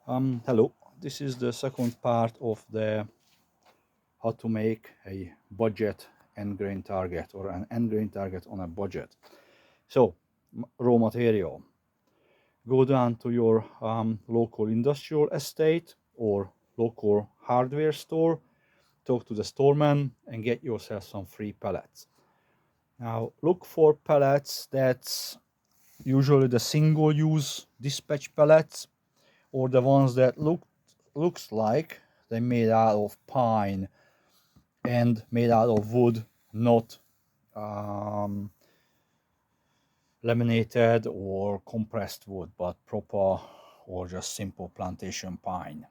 Hello, this is the second part of the how to make a budget end grain target or an end grain target on a budget. So, raw material. Go down to your local industrial estate or local hardware store, talk to the storeman and get yourself some free pellets. Now, look for pellets that's usually the single use dispatch pellets or the ones that looks like they're made out of pine and made out of wood, not laminated or compressed wood, but proper or just simple plantation pine.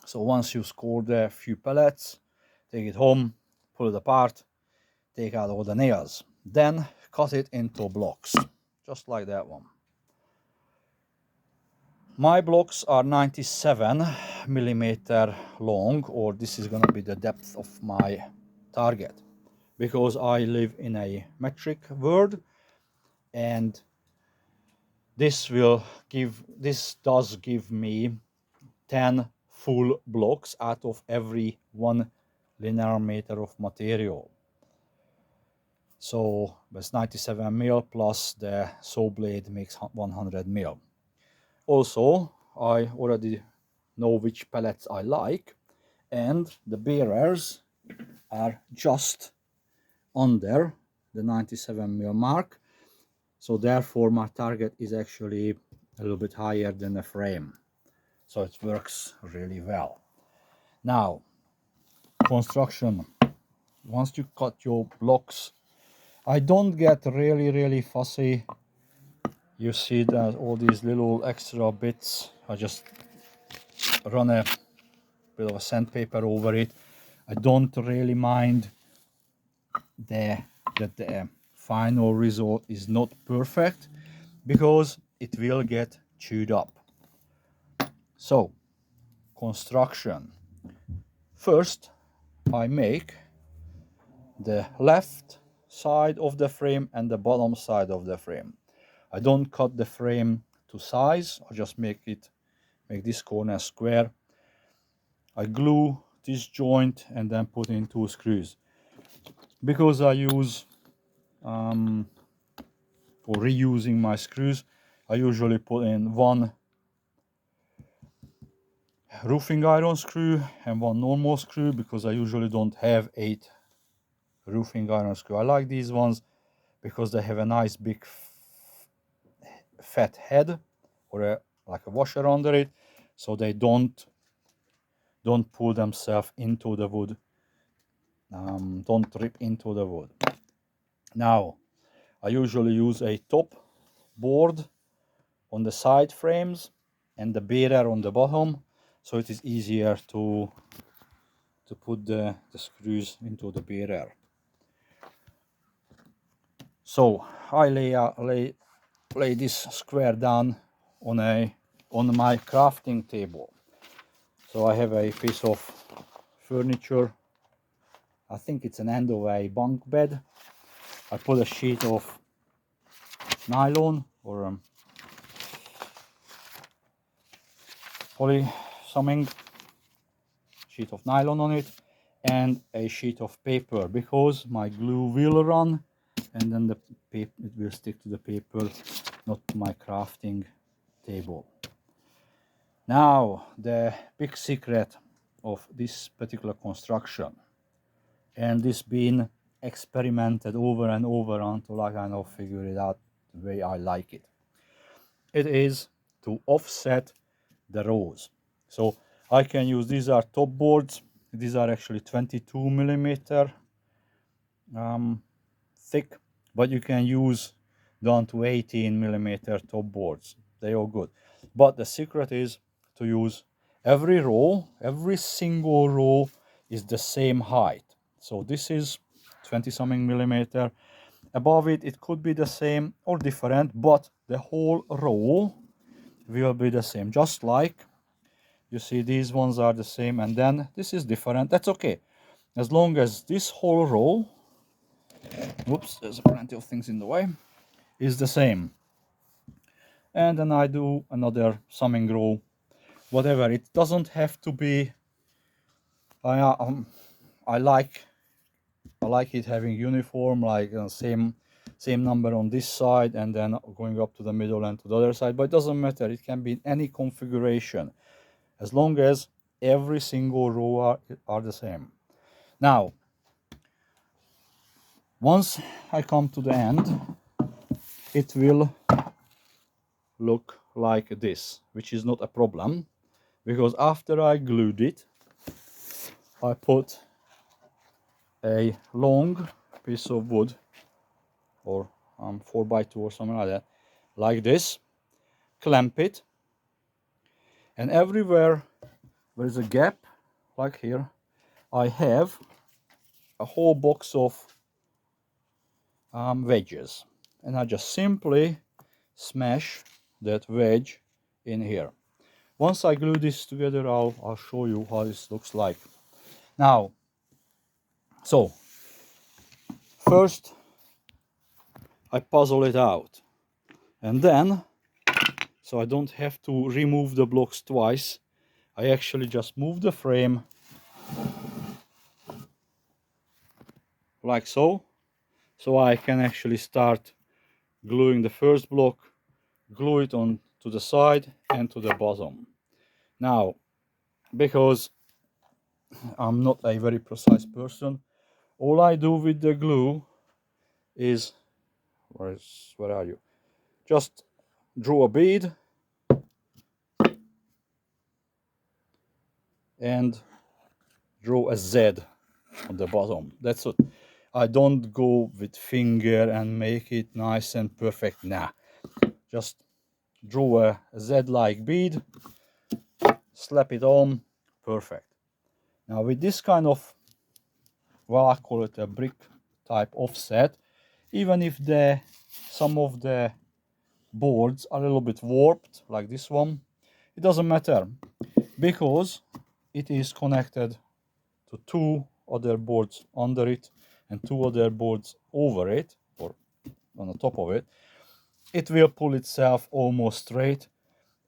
So once you score the few pellets, take it home, pull it apart, take out all the nails, then cut it into blocks, just like that one. My blocks are 97 millimeter long, or this is going to be the depth of my target, because I live in a metric world, and this does give me 10 full blocks out of every 1 linear meter of material. So that's 97 mil plus the saw blade makes 100 mil. Also, I already know which pellets I like, and the bearers are just under the 97 mil mark, so therefore my target is actually a little bit higher than the frame, so it works really well. Now, construction. Once you cut your blocks, I don't get really fussy. You see that all these little extra bits, I just run a bit of a sandpaper over it. I don't really mind that the final result is not perfect, because it will get chewed up. So, construction. First, I make the left side of the frame and the bottom side of the frame. I don't cut the frame to size, I just make this corner square. I glue this joint and then put in 2 screws. Because I use for reusing my screws, I usually put in 1 roofing iron screw and 1 normal screw, because I usually don't have 8 roofing iron screw. I like these ones because they have a nice big fat head or like a washer under it, so they don't pull themselves into the wood, don't rip into the wood. Now, I usually use a top board on the side frames and the bearer on the bottom, so it is easier to put the screws into the bearer. So I lay this square down on my crafting table. So I have a piece of furniture. I think it's an end of a bunk bed. I put a sheet of nylon or poly something, sheet of nylon on it, and a sheet of paper, because my glue will run and then the paper, it will stick to the paper, not to my crafting table. Now, the big secret of this particular construction, and this being experimented over and over until I kind of figure it out the way I like it. It is to offset the rows. So I can use, these are top boards. These are actually 22 millimeter thick, but you can use down to 18 millimeter top boards. They are good. But the secret is to use every row, every single row is the same height. So this is 20 something millimeter. Above it, it could be the same or different, but the whole row will be the same. Just like you see, these ones are the same, and then this is different. That's okay, as long as this whole row, whoops, there's plenty of things in the way, is the same. and then I do another summing row, whatever. It doesn't have to be. I like it having uniform, like same number on this side and then going up to the middle and to the other side, but it doesn't matter. It can be in any configuration as long as every single row are the same. Now, once I come to the end, it will look like this, which is not a problem, because after I glued it, I put a long piece of wood, or 4x2 or something like that, like this, clamp it, and everywhere there is a gap, like here, I have a whole box of wedges, and I just simply smash that wedge in here. Once I glue this together, I'll show you how this looks like. Now, so first I puzzle it out, and then, so I don't have to remove the blocks twice, I actually just move the frame like so I can actually start gluing the first block, glue it on to the side and to the bottom. Now, because I'm not a very precise person, all I do with the glue is, where are you? Just draw a bead and draw a Z on the bottom. That's it. I don't go with finger and make it nice and perfect. Nah, just draw a Z-like bead, slap it on, perfect. Now with this kind of, well, I call it a brick type offset, even if some of the boards are a little bit warped, like this one, it doesn't matter, because it is connected to two other boards under it and two other boards over it, or on the top of it. It will pull itself almost straight,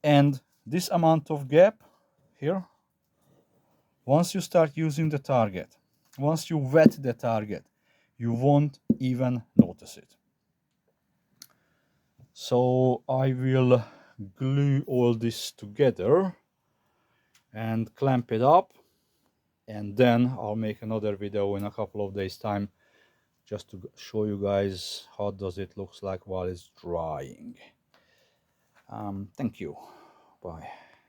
and this amount of gap here, once you start using the target, once you wet the target, you won't even notice it. So I will glue all this together and clamp it up, and then I'll make another video in a couple of days time just to show you guys how does it looks like while it's drying. Thank you. Bye.